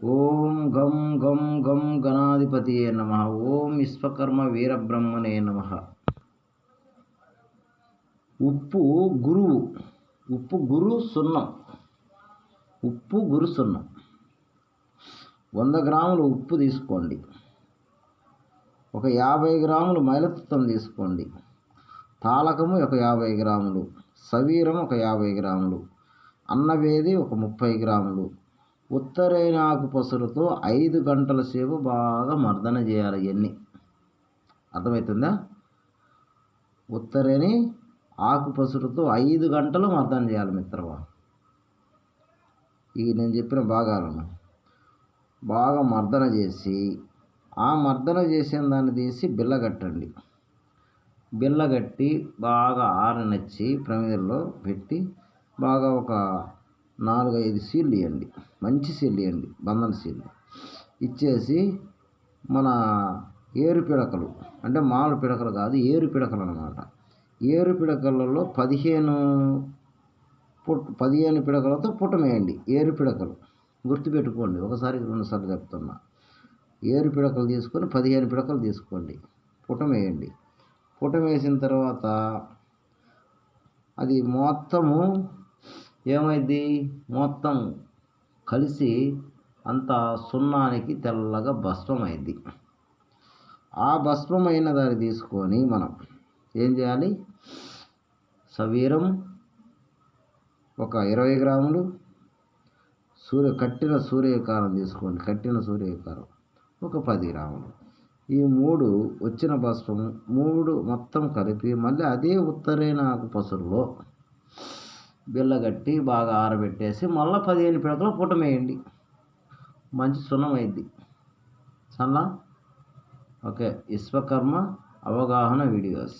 ఓం గం గం గం గణాధిపతియే నమ. ఓం విశ్వకర్మ వీరబ్రహ్మణే నమ. ఉప్పు గురువు, ఉప్పు గురు సున్నం, ఉప్పు గురు సున్నం. 100 గ్రాములు ఉప్పు తీసుకోండి. ఒక 50 గ్రాములు మైలతత్వం తీసుకోండి. తాలకము ఒక 50 గ్రాములు, సవీరం ఒక 50 గ్రాములు, అన్నవేది ఒక 30 గ్రాములు. ఉత్తరైన ఆకు పసురుతో 5 గంటల సేపు బాగా మర్దన చేయాలి. ఇవన్నీ అర్థమవుతుందా? ఉత్తరేని ఆకు పసురుతో 5 గంటలు మర్దన చేయాలి మిత్రమా. ఈ నేను చెప్పిన భాగాలను బాగా మర్దన చేసి, ఆ మర్దన చేసిన దాన్ని తీసి బిల్లగట్టండి. బిల్లగట్టి బాగా ఆరనిచ్చి ప్రమిదల్లో పెట్టి బాగా ఒక 4-5 సీళ్ళు ఇవ్వండి. మంచి సీళ్ళు ఇవ్వండి, బంధన సీళ్ళు ఇచ్చేసి మన ఏరు పిడకలు, అంటే మామూలు పిడకలు కాదు, ఏరు పిడకలు అన్నమాట. ఏరు పిడకలలో 15 పిడకలతో పుటమేయండి. ఏరు పిడకలు గుర్తుపెట్టుకోండి, ఒకసారి 2 సార్లు చెప్తున్నా. ఏరు పిడకలు తీసుకొని 15 పిడకలు తీసుకోండి, పుటమేయండి. పుటం వేసిన తర్వాత అది మొత్తము ఏమైంది, మొత్తం కలిసి అంత సున్నానికి తెల్లగా భస్మమైంది. ఆ భస్మమైన దాన్ని తీసుకొని మనం ఏం చేయాలి, సవీరం ఒక 20 గ్రాములు, కట్టిన సూర్యకారం తీసుకోండి. కట్టిన సూర్యకారం ఒక 10 గ్రాములు. ఈ 3 వచ్చిన భస్మము 3 మొత్తం కలిపి మళ్ళీ అదే ఉత్తరైన ఆకు పసురులో బిల్లగట్టి బాగా ఆరబెట్టేసి మళ్ళీ 15 పిడకలు పుటమేయండి. మంచి సున్నం అయింది. సన్నా ఓకే. విశ్వకర్మ అవగాహన వీడియోస్.